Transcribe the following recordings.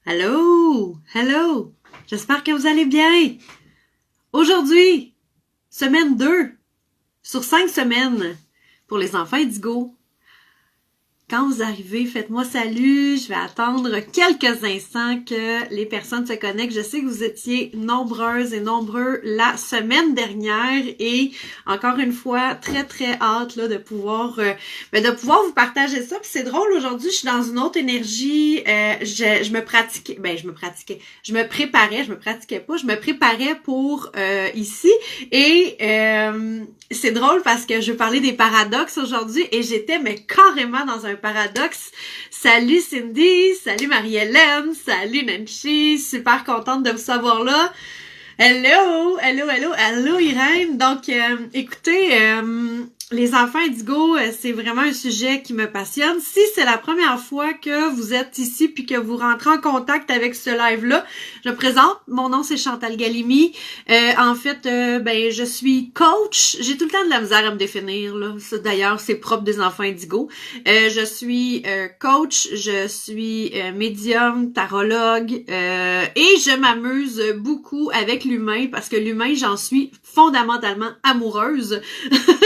Allô? Hello! J'espère que vous allez bien. Aujourd'hui, semaine 2 sur 5 semaines pour les enfants Indigo. Quand vous arrivez, faites-moi salut. Je vais attendre quelques instants que les personnes se connectent. Je sais que vous étiez nombreuses et nombreux la semaine dernière et encore une fois, très très hâte là, de pouvoir vous partager ça. Puis c'est drôle, aujourd'hui, je suis dans une autre énergie. Je me pratiquais, je me préparais, je me pratiquais pas, je me préparais pour ici. Et c'est drôle parce que je vais parler des paradoxes aujourd'hui et j'étais mais carrément dans un paradoxe. Salut Cindy, salut Marie-Hélène, salut Nancy, super contente de vous savoir là. Hello Irène. Donc, écoutez, les enfants Indigo, c'est vraiment un sujet qui me passionne. Si c'est la première fois que vous êtes ici puis que vous rentrez en contact avec ce live-là, je me présente. Mon nom, c'est Chantal Galimi. En fait, je suis coach. J'ai tout le temps de la misère à me définir, là. Ça, d'ailleurs, c'est propre des enfants Indigo. Je suis coach, je suis médium, tarologue, et je m'amuse beaucoup avec l'humain parce que l'humain, j'en suis fondamentalement amoureuse.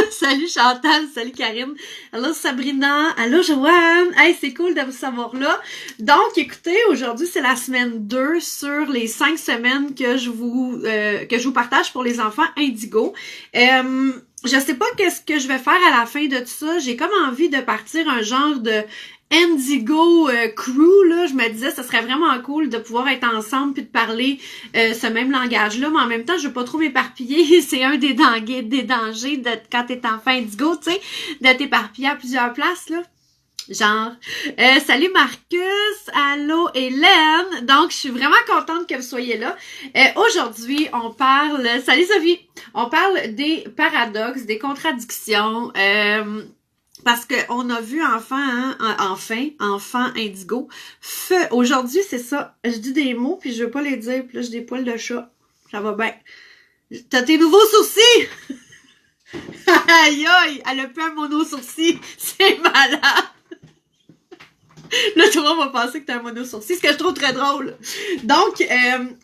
Salut Chantal, salut Karine, allô Sabrina, allô Joanne, hey c'est cool de vous savoir là. Donc écoutez, aujourd'hui c'est la semaine 2 sur les 5 semaines que je vous partage pour les enfants Indigo. Je sais pas qu'est-ce que je vais faire à la fin de tout ça, j'ai comme envie de partir un genre de Indigo crew, là, je me disais ça serait vraiment cool de pouvoir être ensemble puis de parler ce même langage-là, mais en même temps, je veux pas trop m'éparpiller. C'est un des dangers de quand t'es enfant Indigo, tu sais, de t'éparpiller à plusieurs places, là. Genre, salut Marcus, allô Hélène, donc je suis vraiment contente que vous soyez là. Aujourd'hui, on parle, salut Sophie, on parle des paradoxes, des contradictions, parce que on a vu enfant Indigo. Feu. Aujourd'hui, c'est ça. Je dis des mots, puis je veux pas les dire, puis là, j'ai des poils de chat. Ça va bien. T'as tes nouveaux sourcils! Aïe aïe! Elle a plus un mono-sourcil. C'est malade! Là, tout le monde va penser que t'as un mono-sourcil, ce que je trouve très drôle. Donc,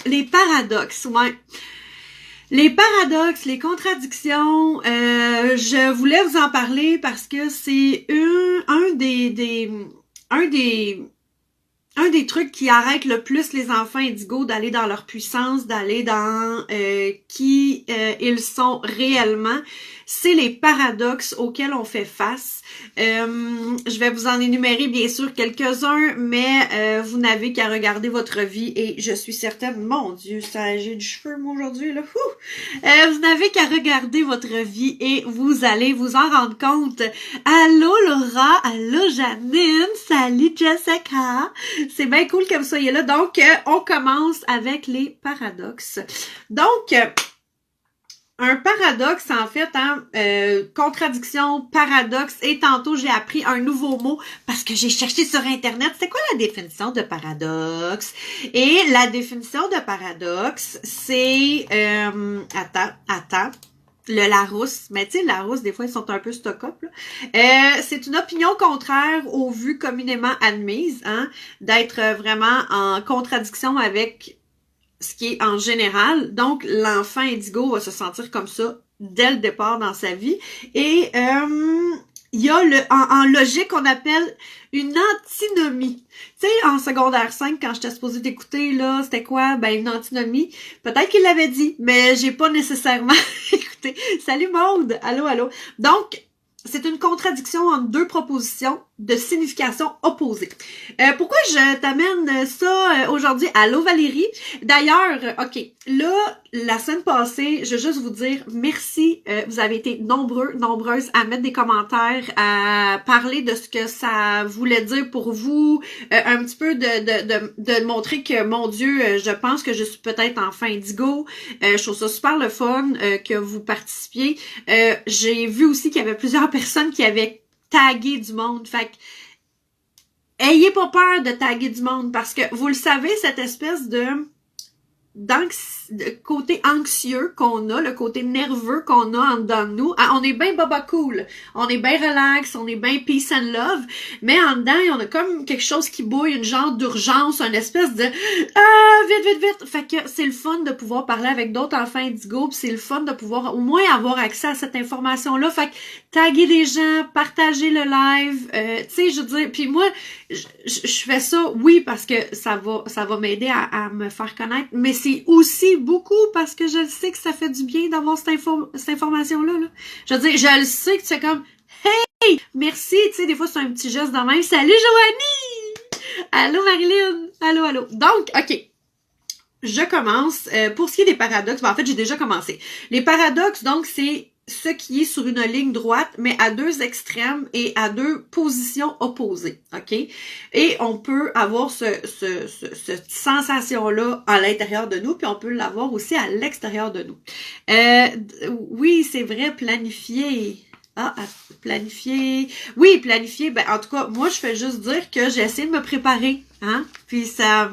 les paradoxes, ouais. Les paradoxes, les contradictions, je voulais vous en parler parce que c'est un des trucs qui arrête le plus les enfants Indigo d'aller dans leur puissance, d'aller dans qui ils sont réellement. C'est les paradoxes auxquels on fait face. Je vais vous en énumérer bien sûr quelques-uns, mais vous n'avez qu'à regarder votre vie et je suis certaine, mon Dieu, ça j'ai du cheveu moi aujourd'hui là. Vous n'avez qu'à regarder votre vie et vous allez vous en rendre compte. Allô Laura, allô Janine, salut Jessica. C'est bien cool que vous soyez là. Donc, on commence avec les paradoxes. Donc, un paradoxe, en fait, contradiction, paradoxe, et tantôt j'ai appris un nouveau mot parce que j'ai cherché sur Internet, c'est quoi la définition de paradoxe? Et la définition de paradoxe, c'est... attends. Le Larousse, mais tu sais, le Larousse, des fois, ils sont un peu stock-up. C'est une opinion contraire aux vues communément admises, hein, d'être vraiment en contradiction avec ce qui est en général. Donc, l'enfant Indigo va se sentir comme ça dès le départ dans sa vie. Et il y a en logique, on appelle une antinomie. Tu sais, en secondaire 5, quand j'étais supposée t'écouter, là, c'était quoi? Ben, une antinomie. Peut-être qu'il l'avait dit, mais j'ai pas nécessairement écouté. Salut Maude! Allô? Donc, c'est une contradiction entre deux propositions de signification opposée. Pourquoi je t'amène ça aujourd'hui? Allô Valérie? D'ailleurs, OK, là, la semaine passée, je veux juste vous dire merci. Vous avez été nombreuses à mettre des commentaires, à parler de ce que ça voulait dire pour vous, un petit peu de montrer que, mon Dieu, je pense que je suis peut-être enfant Indigo. Je trouve ça super le fun que vous participiez. J'ai vu aussi qu'il y avait plusieurs personnes qui avaient tagué du monde. Fait que, ayez pas peur de taguer du monde parce que vous le savez, cette espèce de côté anxieux qu'on a, le côté nerveux qu'on a en dedans de nous. On est bien baba cool, on est bien relax, on est bien peace and love, mais en dedans, on a comme quelque chose qui bouille, une genre d'urgence, une espèce de vite. Fait que c'est le fun de pouvoir parler avec d'autres enfants indigo, puis c'est le fun de pouvoir au moins avoir accès à cette information-là. Fait que taguer des gens, partager le live, tu sais, je veux dire, puis moi, je fais ça, oui, parce que ça va m'aider à me faire connaître, mais c'est aussi beaucoup parce que je sais que ça fait du bien d'avoir cette information-là, là. Je veux dire, je le sais que tu fais comme, hey, merci, tu sais, des fois c'est un petit geste de même, salut Joanie! Allô Marilyn! Allô! Donc, ok. Je commence. Pour ce qui est des paradoxes, en fait, j'ai déjà commencé. Les paradoxes, donc, c'est ce qui est sur une ligne droite, mais à deux extrêmes et à deux positions opposées, OK? Et on peut avoir cette sensation-là à l'intérieur de nous, puis on peut l'avoir aussi à l'extérieur de nous. Oui, c'est vrai, planifier. Planifier. Oui, planifier. Ben, en tout cas, moi, je fais juste dire que j'ai essayé de me préparer, hein? Puis ça...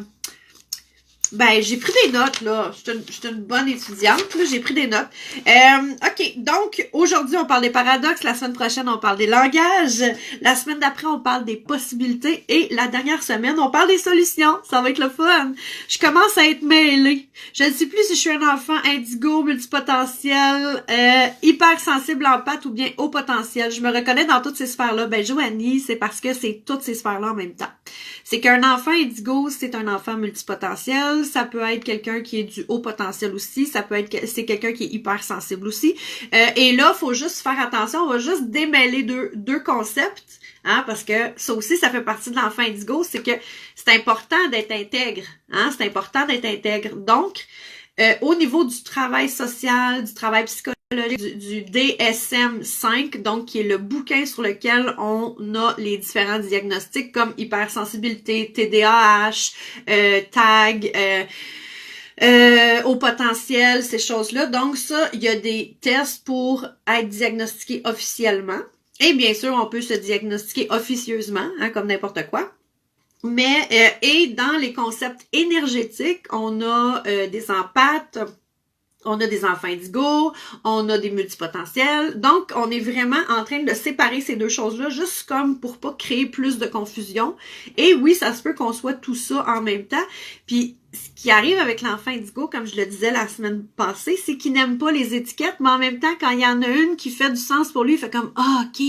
Ben, j'ai pris des notes, là. Je suis une bonne étudiante, là. J'ai pris des notes. OK. Donc, aujourd'hui, on parle des paradoxes. La semaine prochaine, on parle des langages. La semaine d'après, on parle des possibilités. Et la dernière semaine, on parle des solutions. Ça va être le fun. Je commence à être mêlée. Je ne sais plus si je suis un enfant indigo, multipotentiel, hypersensible, empathe ou bien haut potentiel. Je me reconnais dans toutes ces sphères-là. Ben, Joanie, c'est parce que c'est toutes ces sphères-là en même temps. C'est qu'un enfant indigo, c'est un enfant multipotentiel. Ça peut être quelqu'un qui est du haut potentiel aussi. Ça peut être, c'est quelqu'un qui est hypersensible aussi. Et là, faut juste faire attention. On va juste démêler deux concepts, hein, parce que ça aussi, ça fait partie de l'enfant indigo. C'est que c'est important d'être intègre, hein. C'est important d'être intègre. Donc, au niveau du travail social, du travail psychologique, du DSM-5, donc qui est le bouquin sur lequel on a les différents diagnostics comme hypersensibilité, TDAH, TAG, au potentiel, ces choses-là. Donc ça, il y a des tests pour être diagnostiqué officiellement. Et bien sûr, on peut se diagnostiquer officieusement, hein, comme n'importe quoi. Mais, et dans les concepts énergétiques, on a des empathes, on a des enfants indigo, on a des multipotentiels. Donc, on est vraiment en train de séparer ces deux choses-là, juste comme pour pas créer plus de confusion. Et oui, ça se peut qu'on soit tout ça en même temps. Puis, ce qui arrive avec l'enfant indigo, comme je le disais la semaine passée, c'est qu'il n'aime pas les étiquettes, mais en même temps, quand il y en a une qui fait du sens pour lui, il fait comme « Ah, OK,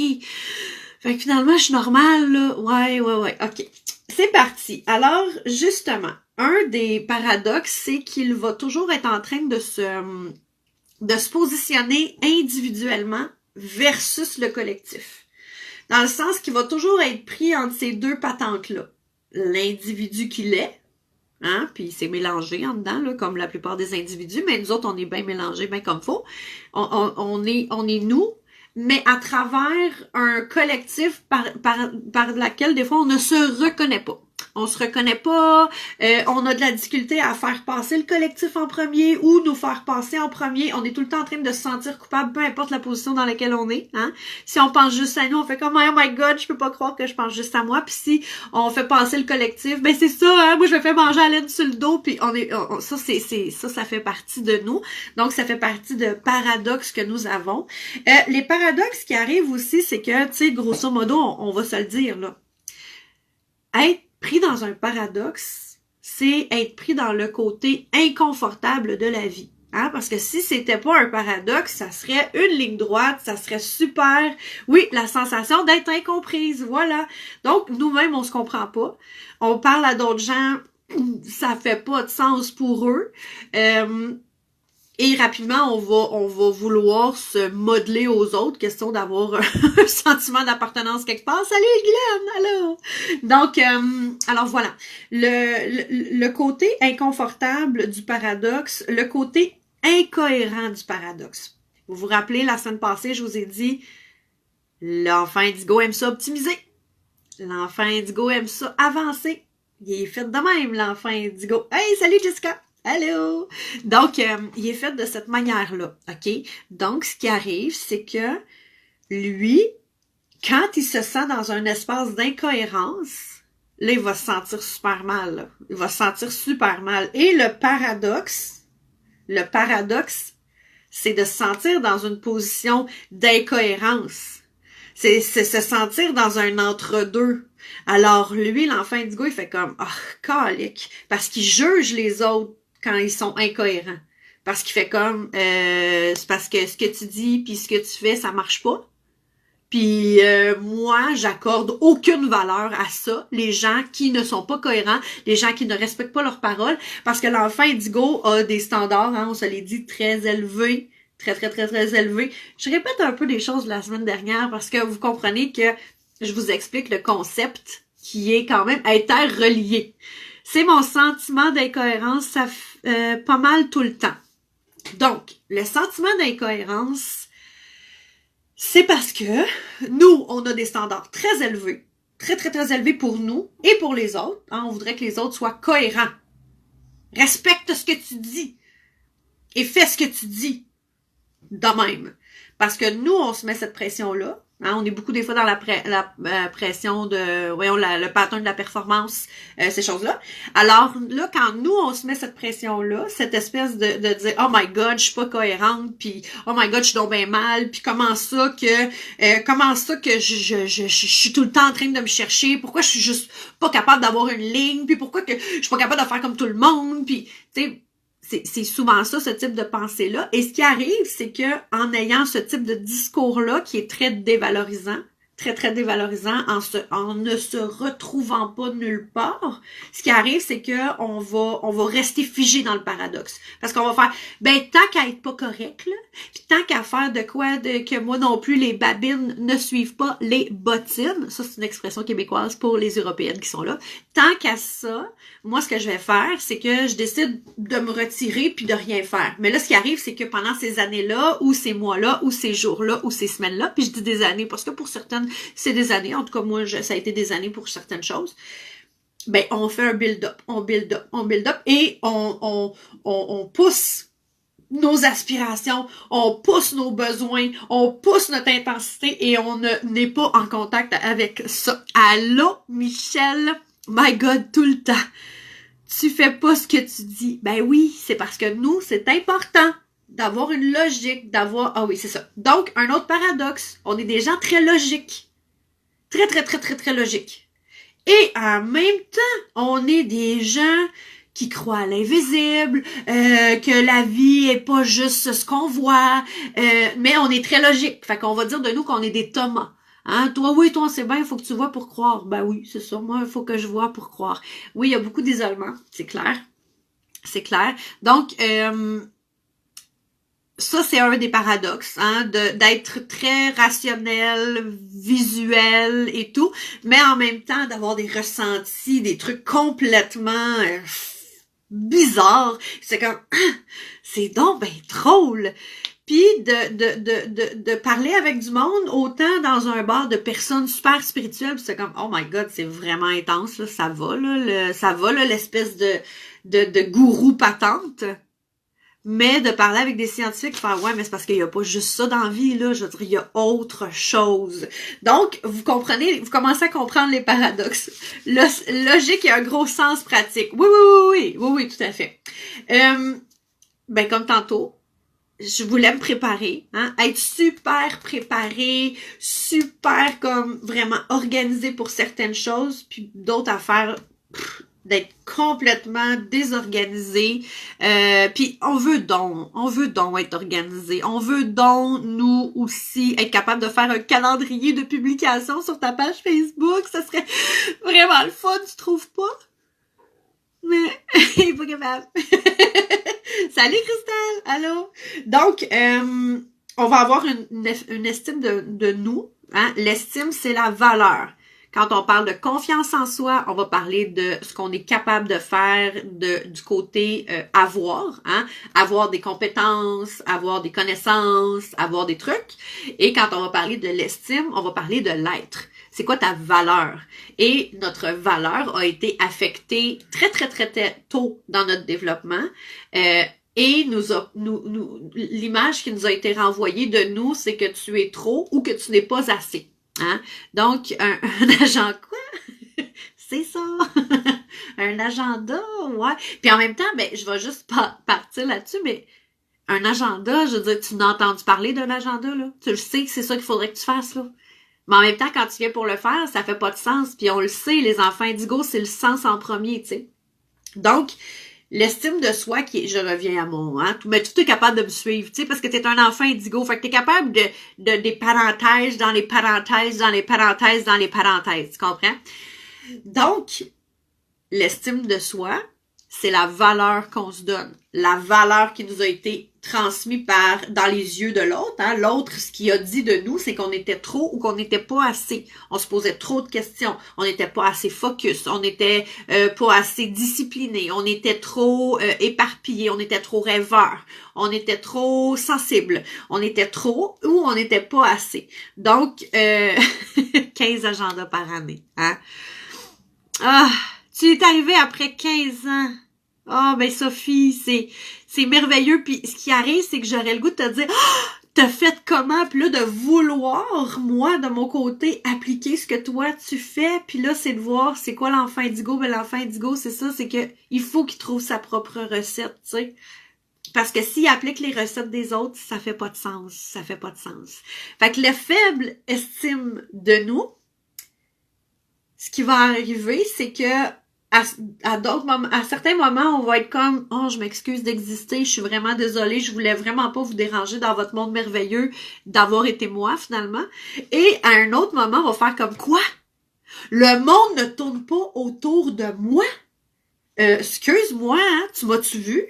fait que finalement, je suis normale, là. Ouais, OK. » C'est parti. Alors, justement, un des paradoxes, c'est qu'il va toujours être en train de se positionner individuellement versus le collectif. Dans le sens qu'il va toujours être pris entre ces deux patentes-là. L'individu qu'il est, hein, puis c'est mélangé en dedans, là, comme la plupart des individus, mais nous autres, on est bien mélangés, bien comme faut. On est nous, mais à travers un collectif par laquelle, des fois, on ne se reconnaît pas. On se reconnaît pas, on a de la difficulté à faire passer le collectif en premier ou nous faire passer en premier. On est tout le temps en train de se sentir coupable, peu importe la position dans laquelle on est. Hein? Si on pense juste à nous, on fait comme « Oh my God, je peux pas croire que je pense juste à moi. » Puis si on fait passer le collectif, ben c'est ça, hein? Moi je me fais manger à l'aide sur le dos. Puis ça fait partie de nous. Donc ça fait partie de paradoxes que nous avons. Les paradoxes qui arrivent aussi, c'est que, tu sais, grosso modo, on va se le dire, là. Être pris dans un paradoxe, c'est être pris dans le côté inconfortable de la vie. Hein? Parce que si c'était pas un paradoxe, ça serait une ligne droite, ça serait super. Oui, la sensation d'être incomprise, voilà. Donc, nous-mêmes, on se comprend pas. On parle à d'autres gens, ça fait pas de sens pour eux. Et rapidement, on va vouloir se modeler aux autres, question d'avoir un sentiment d'appartenance quelque part. Salut Guylaine, allô! Donc, alors voilà, le côté inconfortable du paradoxe, le côté incohérent du paradoxe. Vous vous rappelez, la semaine passée, je vous ai dit, l'enfant indigo aime ça optimiser. L'enfant indigo aime ça avancer. Il est fait de même, l'enfant indigo. Hey, salut Jessica! Allô! Donc, il est fait de cette manière-là, OK? Donc, ce qui arrive, c'est que lui, quand il se sent dans un espace d'incohérence, là, il va se sentir super mal. Là. Il va se sentir super mal. Et le paradoxe, c'est de se sentir dans une position d'incohérence. C'est se sentir dans un entre-deux. Alors, lui, l'enfant indigo, il fait comme, ah, calique, parce qu'il juge les autres quand ils sont incohérents. Parce qu'il fait comme, c'est parce que ce que tu dis puis ce que tu fais, ça marche pas. Puis moi, j'accorde aucune valeur à ça, les gens qui ne sont pas cohérents, les gens qui ne respectent pas leurs paroles, parce que l'enfant indigo a des standards, hein, on se les dit, très élevés, très élevés. Je répète un peu des choses de la semaine dernière parce que vous comprenez que je vous explique le concept qui est quand même interrelié. C'est mon sentiment d'incohérence, ça pas mal tout le temps. Donc, le sentiment d'incohérence, c'est parce que nous, on a des standards très élevés, très élevés pour nous et pour les autres. Hein, on voudrait que les autres soient cohérents. Respecte ce que tu dis et fais ce que tu dis de même. Parce que nous, on se met cette pression-là. Hein, on est beaucoup des fois dans la pression de, voyons, le pattern de la performance, ces choses-là. Alors là, quand nous, on se met cette pression-là, cette espèce de dire « Oh my God, je suis pas cohérente », puis « Oh my God, je suis donc bien mal », puis comment ça que je suis tout le temps en train de me chercher, pourquoi je suis juste pas capable d'avoir une ligne, puis pourquoi que je suis pas capable de faire comme tout le monde, puis tu sais, c'est souvent ça, ce type de pensée-là. Et ce qui arrive, c'est que en ayant ce type de discours-là, qui est très dévalorisant, très dévalorisant, en ne se retrouvant pas nulle part, ce qui arrive, c'est que on va rester figé dans le paradoxe. Parce qu'on va faire, ben, tant qu'à être pas correct, là, puis tant qu'à faire de quoi que moi non plus, les babines ne suivent pas les bottines, ça c'est une expression québécoise pour les Européennes qui sont là, tant qu'à ça, moi, ce que je vais faire, c'est que je décide de me retirer puis de rien faire. Mais là, ce qui arrive, c'est que pendant ces années-là, ou ces mois-là, ou ces jours-là, ou ces semaines-là, puis je dis des années, parce que pour certaines, c'est des années. En tout cas, moi, ça a été des années pour certaines choses. Ben, on fait un build-up, et on pousse nos aspirations, on pousse nos besoins, on pousse notre intensité et on n'est pas en contact avec ça. Allô, Michel? My God, tout le temps. Tu fais pas ce que tu dis. Ben oui, c'est parce que nous, c'est important d'avoir une logique, d'avoir... Ah oui, c'est ça. Donc, un autre paradoxe. On est des gens très logiques. Très logiques. Et en même temps, on est des gens qui croient à l'invisible, que la vie est pas juste ce qu'on voit, mais on est très logique. Fait qu'on va dire de nous qu'on est des Thomas. Hein? Toi, oui, toi, c'est bien, il faut que tu vois pour croire. Ben oui, c'est ça. Moi, il faut que je vois pour croire. Oui, il y a beaucoup d'isolement, c'est clair. C'est clair. Donc, ça, c'est un des paradoxes, hein, d'être très rationnel, visuel et tout, mais en même temps d'avoir des ressentis, des trucs complètement bizarres. C'est comme, c'est donc ben drôle. Puis de parler avec du monde, autant dans un bar de personnes super spirituelles, c'est comme, oh my God, c'est vraiment intense, là, ça va, là, l'espèce de gourou patente. Mais de parler avec des scientifiques, faire, ouais, mais c'est parce qu'il y a pas juste ça dans la vie, là, je veux dire, il y a autre chose. Donc, vous comprenez, vous commencez à comprendre les paradoxes. Logique et un gros sens pratique. Oui, tout à fait. Ben, comme tantôt, je voulais me préparer, hein, être super préparée, super comme vraiment organisée pour certaines choses, puis d'autres affaires, d'être complètement désorganisé. Puis on veut donc être organisé. On veut donc, nous aussi, être capable de faire un calendrier de publication sur ta page Facebook. Ça serait vraiment le fun, tu trouves pas? Mais, il est pas capable. Salut Christelle! Allô? Donc, on va avoir une estime de nous. Hein? L'estime, c'est la valeur. Quand on parle de confiance en soi, on va parler de ce qu'on est capable de faire du côté avoir, hein, avoir des compétences, avoir des connaissances, avoir des trucs. Et quand on va parler de l'estime, on va parler de l'être. C'est quoi ta valeur? Et notre valeur a été affectée très tôt dans notre développement. Et l'image qui nous a été renvoyée de nous, c'est que tu es trop ou que tu n'es pas assez. Hein? Donc, un agent quoi? c'est ça. Un agenda, ouais. Puis en même temps, ben, je vais juste partir là-dessus, mais un agenda, je veux dire, tu n'as entendu parler d'un agenda, là. Tu le sais que c'est ça qu'il faudrait que tu fasses, là. Mais en même temps, quand tu viens pour le faire, ça fait pas de sens. Puis on le sait, les enfants indigos, c'est le sens en premier, tu sais. Donc, l'estime de soi je reviens à mon, hein, mais tu es capable de me suivre, tu sais, parce que t'es un enfant indigo, fait que t'es capable des parenthèses dans les parenthèses, dans les parenthèses, dans les parenthèses, tu comprends? Donc, l'estime de soi, c'est la valeur qu'on se donne, la valeur qui nous a été transmise dans les yeux de l'autre. Hein? L'autre, ce qu'il a dit de nous, c'est qu'on était trop ou qu'on n'était pas assez. On se posait trop de questions. On n'était pas assez focus. On n'était pas assez discipliné. On était trop éparpillé. On était trop rêveur. On était trop sensible. On était trop ou on n'était pas assez. Donc, 15 agendas par année. Hein? Ah, tu es arrivé après 15 ans. Ah, ben Sophie, c'est merveilleux. Puis ce qui arrive, c'est que j'aurais le goût de te dire, ah, t'as fait comment? Puis là, de vouloir, moi, de mon côté, appliquer ce que toi, tu fais. Puis là, c'est de voir, c'est quoi l'enfant indigo? Ben l'enfant indigo, c'est ça, c'est que il faut qu'il trouve sa propre recette, tu sais. Parce que s'il applique les recettes des autres, ça fait pas de sens. Ça fait pas de sens. Fait que le faible estime de nous, ce qui va arriver, c'est que à d'autres moments, à certains moments, on va être comme, oh, je m'excuse d'exister, je suis vraiment désolée, je voulais vraiment pas vous déranger dans votre monde merveilleux d'avoir été moi, finalement. Et à un autre moment, on va faire comme, quoi? Le monde ne tourne pas autour de moi? Excuse-moi, hein, tu m'as-tu vu?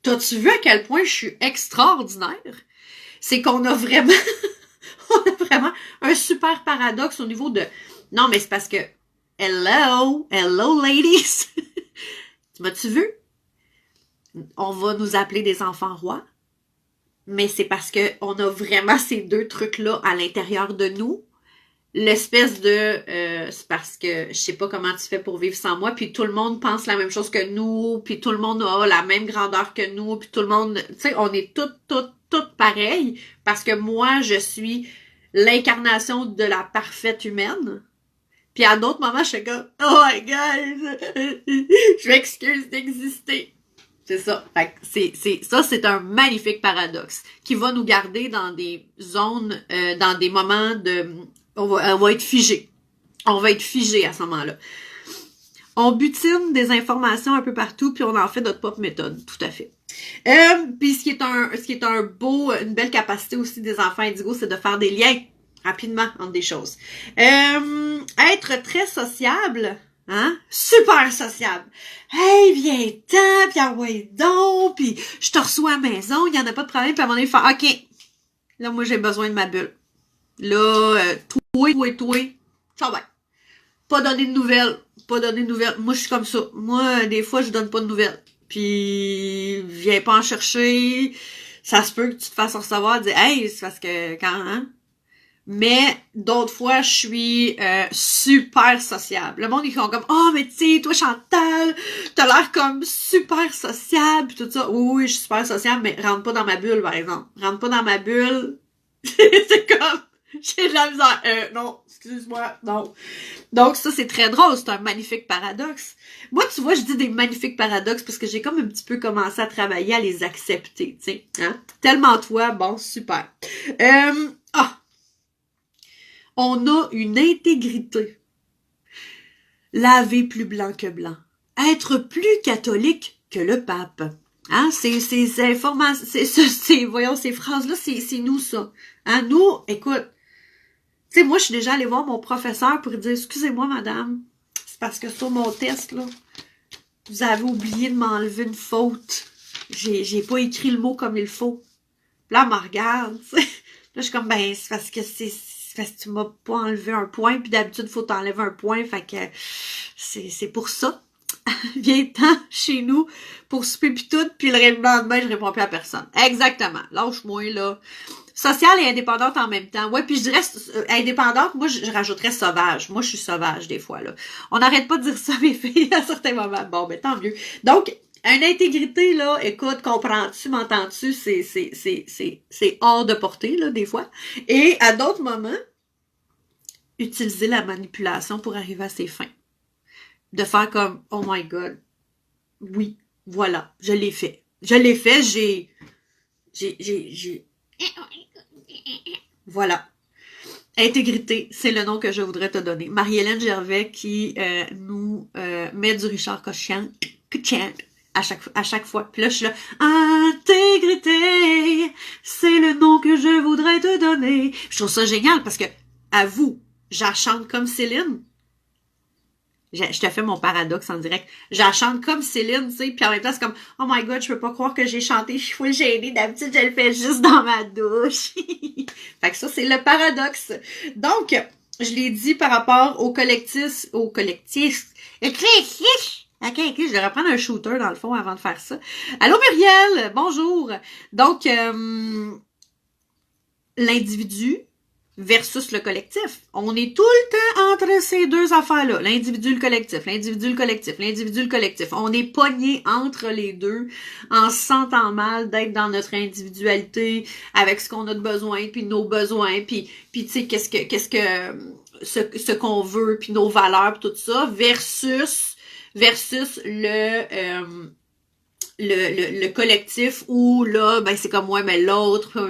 T'as-tu vu à quel point je suis extraordinaire? C'est qu'on a vraiment, on a vraiment un super paradoxe au niveau de, non, mais c'est parce que, hello ladies, tu m'as-tu vu? On va nous appeler des enfants rois, mais c'est parce que on a vraiment ces deux trucs-là à l'intérieur de nous. L'espèce de, c'est parce que je sais pas comment tu fais pour vivre sans moi, puis tout le monde pense la même chose que nous, puis tout le monde a la même grandeur que nous, puis tout le monde, tu sais, on est toutes pareilles, parce que moi, je suis l'incarnation de la parfaite humaine. Puis à d'autres moments, je suis comme, oh my god, je m'excuse d'exister. C'est ça. Fait que c'est un magnifique paradoxe qui va nous garder dans des zones, dans des moments de, on va être figé. On va être figé à ce moment-là. On butine des informations un peu partout, puis on en fait notre propre méthode. Tout à fait. Puis ce qui est une belle capacité aussi des enfants indigos, c'est de faire des liens rapidement entre des choses. Être très sociable, hein? Super sociable. Hey, viens-t'en, puis envoie donc, puis je te reçois à la maison, il y en a pas de problème, puis à un moment donné, faire OK, là, moi, j'ai besoin de ma bulle. Là, toi, ça va. Pas donner de nouvelles. Moi, je suis comme ça. Moi, des fois, je donne pas de nouvelles. Puis, viens pas en chercher. Ça se peut que tu te fasses recevoir, dire, hey, c'est parce que quand, hein? Mais d'autres fois, je suis super sociable. Le monde, ils font comme, oh, mais tu sais, toi, Chantal, t'as l'air comme super sociable, pis tout ça. Oui, je suis super sociable, mais rentre pas dans ma bulle, par exemple. Rentre pas dans ma bulle. C'est comme, j'ai de la misère. Non, excuse-moi, non. Donc, ça, c'est très drôle. C'est un magnifique paradoxe. Moi, tu vois, je dis des magnifiques paradoxes parce que j'ai comme un petit peu commencé à travailler à les accepter, tu sais. Hein? Tellement toi, bon, super. On a une intégrité. Laver plus blanc que blanc. Être plus catholique que le pape. Hein? Ces informations, voyons, ces phrases-là, c'est nous, ça. Hein? Nous, écoute, tu sais, moi, je suis déjà allée voir mon professeur pour lui dire, excusez-moi, madame, c'est parce que sur mon test, là, vous avez oublié de m'enlever une faute. J'ai pas écrit le mot comme il faut. Puis là, elle me regarde, tu sais. Là, je suis comme, ben, c'est parce que tu m'as pas enlevé un point, puis d'habitude, il faut t'enlever un point, fait que c'est pour ça. Viens-t'en chez nous pour souper pis tout, puis le lendemain, je réponds plus à personne. Exactement. Lâche-moi, là. Sociale et indépendante en même temps. Ouais, puis je dirais indépendante, moi, je rajouterais sauvage. Moi, je suis sauvage, des fois, là. On n'arrête pas de dire ça, mes filles, à certains moments. Bon, ben, tant mieux. Donc, une intégrité, là, écoute, comprends-tu, m'entends-tu, c'est hors de portée, là, des fois. Et à d'autres moments, utiliser la manipulation pour arriver à ses fins. de faire comme, oh my God, oui, voilà, je l'ai fait. Je l'ai fait, voilà. Intégrité, c'est le nom que je voudrais te donner. Marie-Hélène Gervais qui nous met du Richard Cochian à chaque fois. Puis là, je suis là, intégrité, c'est le nom que je voudrais te donner. Je trouve ça génial parce que, à vous, j'en chante comme Céline. Je te fais mon paradoxe en direct. J'en chante comme Céline, tu sais, puis en même temps, c'est comme, oh my God, je peux pas croire que j'ai chanté, je suis full gênée, d'habitude, je le fais juste dans ma douche. Fait que ça, c'est le paradoxe. Donc, je l'ai dit par rapport au collectif, OK, je vais reprendre un shooter dans le fond avant de faire ça. Allô Muriel, bonjour. Donc, l'individu versus le collectif. On est tout le temps entre ces deux affaires-là. L'individu, le collectif, l'individu, le collectif, l'individu, le collectif. On est pogné entre les deux en se sentant mal d'être dans notre individualité avec ce qu'on a de besoin, puis nos besoins, puis tu sais, ce qu'on veut, puis nos valeurs, puis tout ça, versus le collectif où là, ben c'est comme ouais, mais l'autre,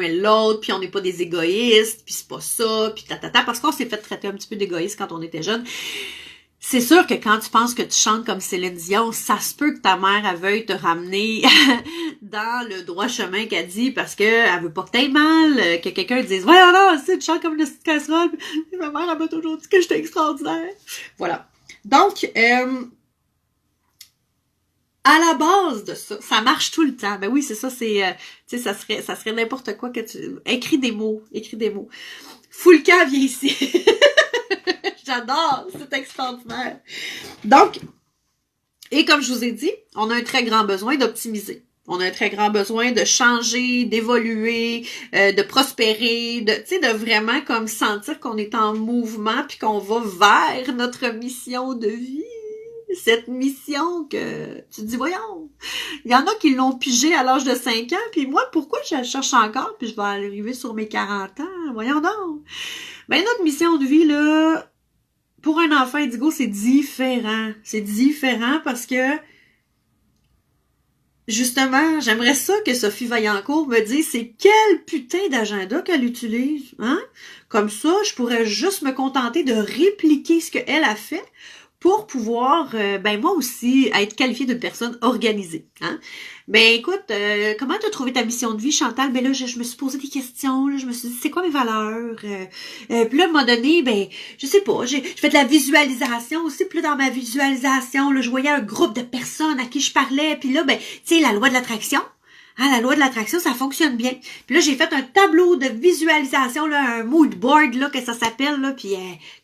puis on n'est pas des égoïstes, puis c'est pas ça, puis parce qu'on s'est fait traiter un petit peu d'égoïste quand on était jeune. C'est sûr que quand tu penses que tu chantes comme Céline Dion, ça se peut que ta mère elle veuille te ramener dans le droit chemin qu'elle dit parce que elle veut pas que t'aies mal, que quelqu'un te dise ouais non, tu chantes comme une petite casserole, puis ma mère elle m'a toujours dit que j'étais extraordinaire. Voilà. Donc à la base de ça, ça marche tout le temps. Ben oui, c'est ça, c'est, tu sais, ça serait n'importe quoi que tu... Écris des mots. Foulka, viens ici. J'adore, c'est extraordinaire. Donc, et comme je vous ai dit, on a un très grand besoin d'optimiser. On a un très grand besoin de changer, d'évoluer, de prospérer, tu sais, de vraiment comme sentir qu'on est en mouvement puis qu'on va vers notre mission de vie. Cette mission que tu te dis, voyons, il y en a qui l'ont pigé à l'âge de 5 ans, puis moi, pourquoi je la cherche encore, puis je vais arriver sur mes 40 ans, voyons donc. Ben, notre mission de vie, là, pour un enfant indigo, c'est différent. C'est différent parce que, justement, j'aimerais ça que Sophie Vaillancourt me dise c'est quel putain d'agenda qu'elle utilise, hein? Comme ça, je pourrais juste me contenter de répliquer ce qu'elle a fait pour pouvoir, ben moi aussi, être qualifiée d'une personne organisée. Hein? Ben écoute, comment t'as trouvé ta mission de vie, Chantal? Ben là, je me suis posé des questions, là, je me suis dit, c'est quoi mes valeurs? Puis là, à un moment donné, ben, je sais pas, je fais de la visualisation aussi, puis là, dans ma visualisation, là, je voyais un groupe de personnes à qui je parlais, puis là, ben, tu sais, la loi de l'attraction. Ah, la loi de l'attraction, ça fonctionne bien. Puis là, j'ai fait un tableau de visualisation, là, un mood board, là, que ça s'appelle, là, puis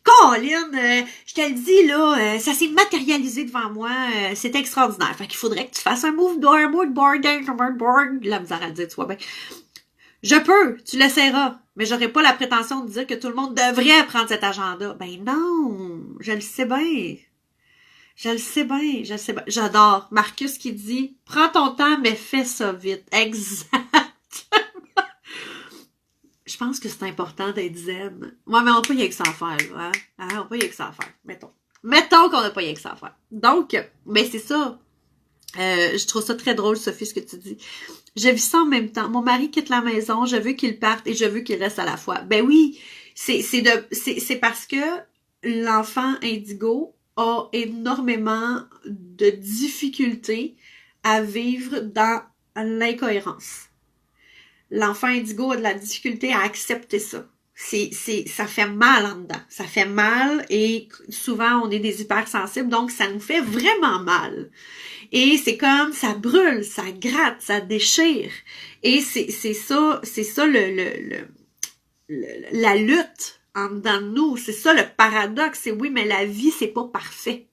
Colin, je te le dis, là, ça s'est matérialisé devant moi, c'est extraordinaire. Fait qu'il faudrait que tu fasses un mood board, la misère à le dire, tu vois bien. Je peux, tu l'essaieras, mais j'aurai pas la prétention de dire que tout le monde devrait prendre cet agenda. Ben non, je le sais bien. Je le sais bien. J'adore. Marcus qui dit, prends ton temps, mais fais ça vite. Exactement. Je pense que c'est important d'être zen. Ouais, mais on n'a pas rien que ça à faire, là. Hein? On n'a pas rien que ça à faire. Mettons qu'on n'a pas rien que ça à faire. Donc, ben c'est ça. Je trouve ça très drôle, Sophie, ce que tu dis. Je vis ça en même temps. Mon mari quitte la maison, je veux qu'il parte et je veux qu'il reste à la fois. Ben oui, c'est parce que l'enfant indigo a énormément de difficultés à vivre dans l'incohérence. L'enfant indigo a de la difficulté à accepter ça. Ça fait mal en dedans. Ça fait mal et souvent on est des hypersensibles, donc ça nous fait vraiment mal. Et c'est comme, ça brûle, ça gratte, ça déchire. Et c'est ça la lutte en dedans de nous. C'est ça le paradoxe. C'est oui, mais la vie, c'est pas parfait.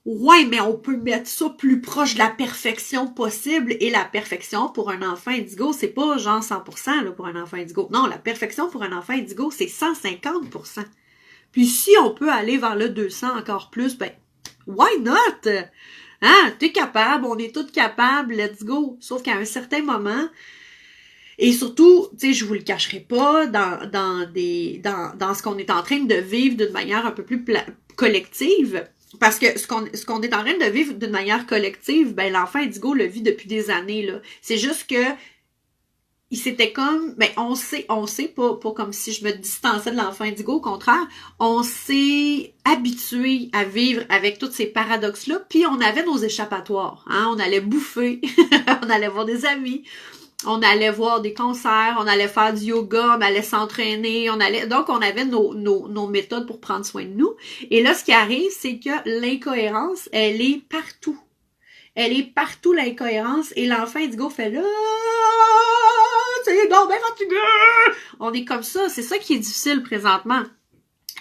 Ouais, mais on peut mettre ça plus proche de la perfection possible. Et la perfection pour un enfant indigo, c'est pas genre 100% là, pour un enfant indigo. Non, la perfection pour un enfant indigo, c'est 150%. Puis si on peut aller vers le 200 encore plus, ben, why not? Hein? T'es capable, on est tous capables, let's go. Sauf qu'à un certain moment, et surtout, tu sais, je vous le cacherai pas, dans ce qu'on est en train de vivre d'une manière un peu plus collective, Parce que ce qu'on est en train de vivre d'une manière collective, ben l'enfant indigo le vit depuis des années, là. C'est juste que il s'était comme, ben on sait pas comme si je me distançais de l'enfant indigo, au contraire, on s'est habitué à vivre avec tous ces paradoxes-là, puis on avait nos échappatoires, hein, on allait bouffer, on allait voir des amis, on allait voir des concerts, on allait faire du yoga, on allait s'entraîner, donc on avait nos méthodes pour prendre soin de nous. Et là, ce qui arrive, c'est que l'incohérence, elle est partout. Elle est partout, l'incohérence, et l'enfant indigo fait là, c'est donc bien fatigué. On est comme ça, c'est ça qui est difficile présentement.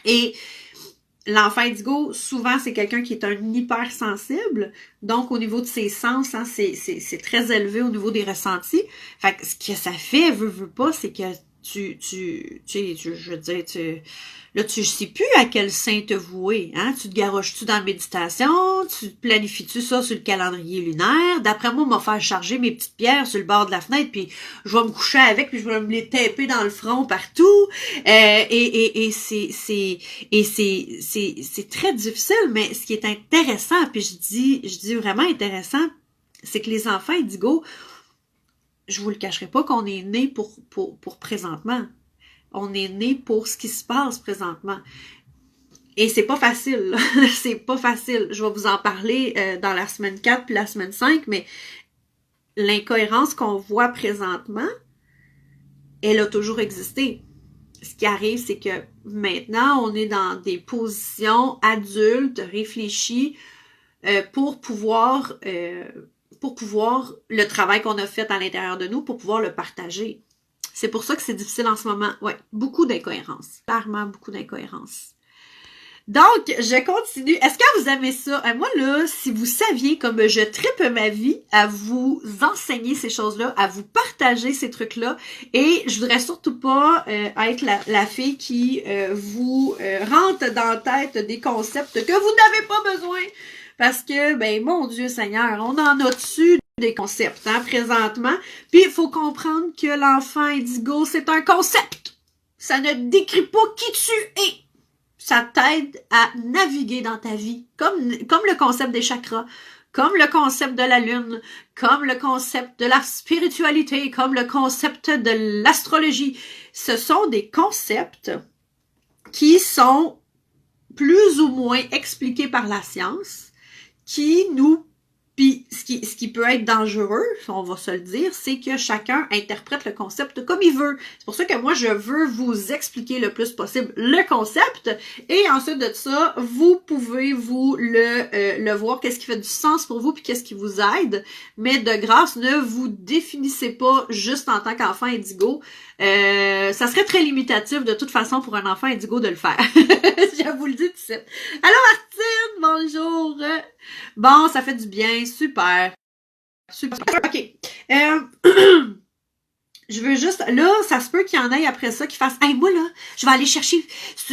Et l'enfant indigo, souvent, c'est quelqu'un qui est un hypersensible. Donc, au niveau de ses sens, hein, c'est très élevé au niveau des ressentis. Fait que ce que ça fait, veut pas, c'est que je veux dire, là, tu sais plus à quel saint te vouer, hein? Tu te garoches-tu dans la méditation? Tu planifies-tu ça sur le calendrier lunaire? D'après moi, on va faire charger mes petites pierres sur le bord de la fenêtre, puis je vais me coucher avec, puis je vais me les taper dans le front partout. Et c'est très difficile, mais ce qui est intéressant, puis je dis vraiment intéressant, c'est que les enfants indigo, je vous le cacherai pas qu'on est né pour présentement. On est né pour ce qui se passe présentement. Et c'est pas facile. C'est pas facile. Je vais vous en parler dans la semaine 4 puis la semaine 5, mais l'incohérence qu'on voit présentement, elle a toujours existé. Ce qui arrive, c'est que maintenant, on est dans des positions adultes, réfléchies, pour pouvoir le travail qu'on a fait à l'intérieur de nous, pour pouvoir le partager. C'est pour ça que c'est difficile en ce moment. Ouais, beaucoup d'incohérences. Clairement, beaucoup d'incohérences. Donc, je continue. Est-ce que vous aimez ça? Moi, là, si vous saviez comme je tripe ma vie à vous enseigner ces choses-là, à vous partager ces trucs-là, et je voudrais surtout pas être la fille qui vous rentre dans la tête des concepts que vous n'avez pas besoin. Parce que, ben, mon Dieu Seigneur, on en a dessus des concepts, hein, présentement. Puis, il faut comprendre que l'enfant indigo, c'est un concept. Ça ne décrit pas qui tu es. Ça t'aide à naviguer dans ta vie, comme le concept des chakras, comme le concept de la lune, comme le concept de la spiritualité, comme le concept de l'astrologie. Ce sont des concepts qui sont plus ou moins expliqués par la science, qui nous... Puis, ce qui peut être dangereux, on va se le dire, c'est que chacun interprète le concept comme il veut. C'est pour ça que moi, je veux vous expliquer le plus possible le concept. Et ensuite de ça, vous pouvez vous le voir, qu'est-ce qui fait du sens pour vous, puis qu'est-ce qui vous aide. Mais de grâce, ne vous définissez pas juste en tant qu'enfant indigo. Ça serait très limitatif de toute façon pour un enfant indigo de le faire. Je vous le dis tout de suite. Allô Martine, bonjour. Bon, ça fait du bien, super. Super. OK. Je veux juste... Là, ça se peut qu'il y en ait après ça qui fassent « Hey, moi là, je vais aller chercher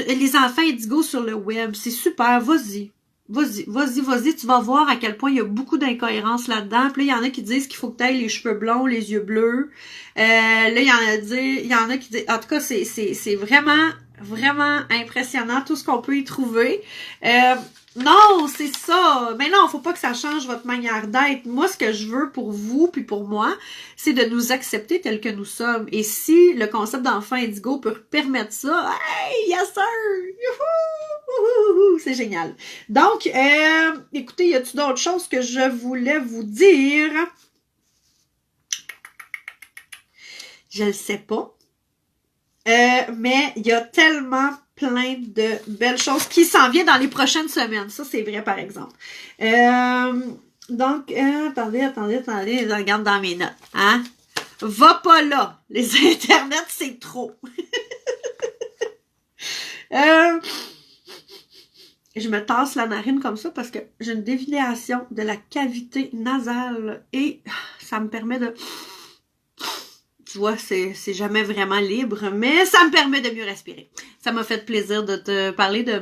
les enfants indigo sur le web. C'est super, vas-y. Vas-y, tu vas voir à quel point il y a beaucoup d'incohérences là-dedans. Puis là, il y en a qui disent qu'il faut que tu aies les cheveux blonds, les yeux bleus. Là, il y en a qui disent... En tout cas, c'est vraiment, vraiment impressionnant tout ce qu'on peut y trouver. Non, c'est ça. Mais non, faut pas que ça change votre manière d'être. Moi, ce que je veux pour vous puis pour moi, c'est de nous accepter tels que nous sommes. Et si le concept d'enfant indigo peut permettre ça, hey, yes sir! Youhou! C'est génial. Donc, écoutez, y a-t-il d'autres choses que je voulais vous dire? Je le sais pas. Mais il y a tellement plein de belles choses qui s'en viennent dans les prochaines semaines. Ça, c'est vrai, par exemple. Donc, attendez, je regarde dans mes notes. Hein? Va pas là. Les internets, c'est trop. Je me tasse la narine comme ça parce que j'ai une déviation de la cavité nasale et ça me permet de... Tu vois, c'est jamais vraiment libre, mais ça me permet de mieux respirer. Ça m'a fait plaisir de te parler de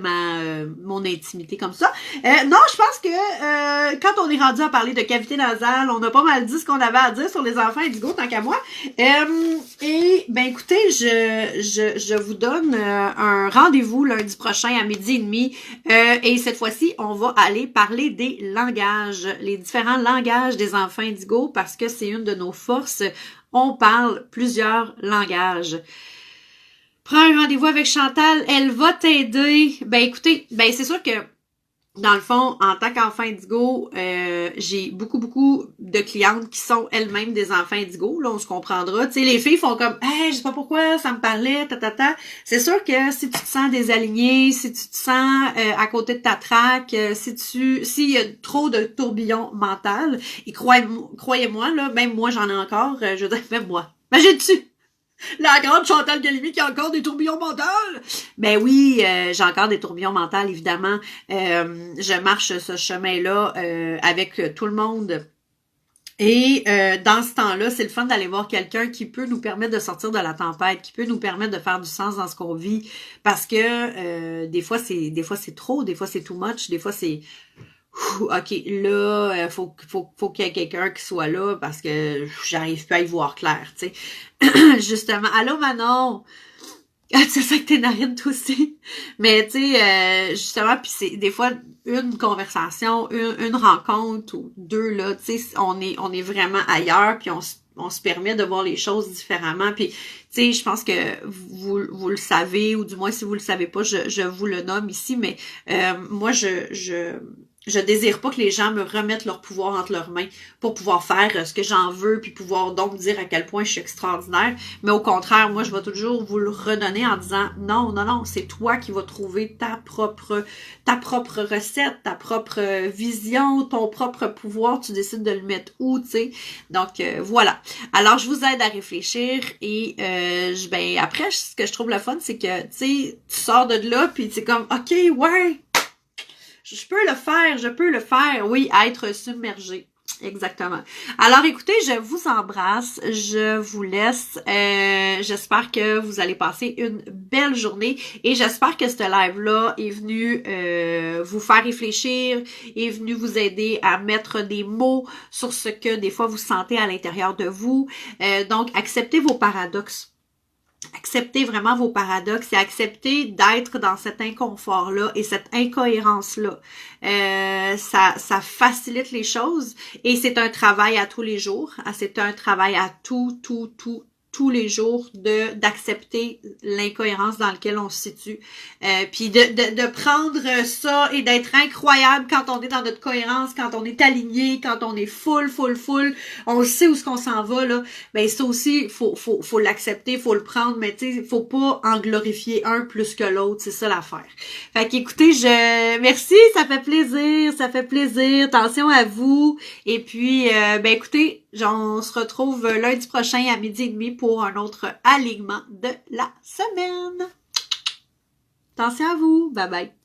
mon intimité comme ça. Non, je pense que quand on est rendu à parler de cavité nasale, on a pas mal dit ce qu'on avait à dire sur les enfants indigo, tant qu'à moi. Et ben écoutez, je vous donne un rendez-vous lundi prochain à 12h30. Et cette fois-ci, on va aller parler des langages, les différents langages des enfants indigo, parce que c'est une de nos forces. On parle plusieurs langages. Prends un rendez-vous avec Chantal, elle va t'aider. Ben écoutez, ben c'est sûr que dans le fond, en tant qu'enfant indigo, j'ai beaucoup de clientes qui sont elles-mêmes des enfants indigo. Là, on se comprendra. Tu sais, les filles font comme, hey, je sais pas pourquoi, ça me parlait, ta. C'est sûr que si tu te sens désaligné, si tu te sens à côté de ta traque, s'il y a trop de tourbillons mental, et croyez-moi, là, même moi j'en ai encore. Je veux dire, même moi. Imagine-tu? La grande Chantal Galimi qui a encore des tourbillons mentaux. Ben oui, j'ai encore des tourbillons mentaux, évidemment. Je marche ce chemin-là avec tout le monde. Et dans ce temps-là, c'est le fun d'aller voir quelqu'un qui peut nous permettre de sortir de la tempête, qui peut nous permettre de faire du sens dans ce qu'on vit. Parce que des fois c'est trop, des fois c'est too much, des fois c'est OK, là, faut qu'il y ait quelqu'un qui soit là parce que j'arrive pas à y voir clair, tu sais. Justement. Allô, Manon? Ah, tu sais que tes narines, toi aussi. Mais, tu sais, justement, puis c'est des fois une conversation, une rencontre ou deux, là, tu sais, on est vraiment ailleurs, puis on se permet de voir les choses différemment. Puis, tu sais, je pense que vous le savez, ou du moins, si vous le savez pas, je vous le nomme ici, mais moi, je désire pas que les gens me remettent leur pouvoir entre leurs mains pour pouvoir faire ce que j'en veux puis pouvoir donc dire à quel point je suis extraordinaire. Mais au contraire, moi, je vais toujours vous le redonner en disant non, c'est toi qui vas trouver ta propre recette, ta propre vision, ton propre pouvoir. Tu décides de le mettre où, tu sais. Donc, voilà. Alors, je vous aide à réfléchir et ben après, ce que je trouve le fun, c'est que, tu sais, tu sors de là puis c'est comme, OK, ouais, je peux le faire, oui, être submergé. Exactement. Alors écoutez, je vous embrasse, je vous laisse. J'espère que vous allez passer une belle journée et j'espère que ce live-là est venu vous faire réfléchir, est venu vous aider à mettre des mots sur ce que des fois vous sentez à l'intérieur de vous. Donc, acceptez vos paradoxes. Acceptez vraiment vos paradoxes et acceptez d'être dans cet inconfort-là et cette incohérence-là. Ça facilite les choses et c'est un travail à tous les jours. C'est un travail à tous les jours d'accepter l'incohérence dans laquelle on se situe. Puis de prendre ça et d'être incroyable quand on est dans notre cohérence, quand on est aligné, quand on est full, on sait où est-ce qu'on s'en va, là. Ben ça aussi, faut l'accepter, faut le prendre, mais tu sais, faut pas en glorifier un plus que l'autre, c'est ça l'affaire. Fait qu'écoutez, merci, ça fait plaisir, attention à vous, et puis, ben écoutez, on se retrouve lundi prochain à 12h30 pour un autre alignement de la semaine. Attention à vous. Bye bye.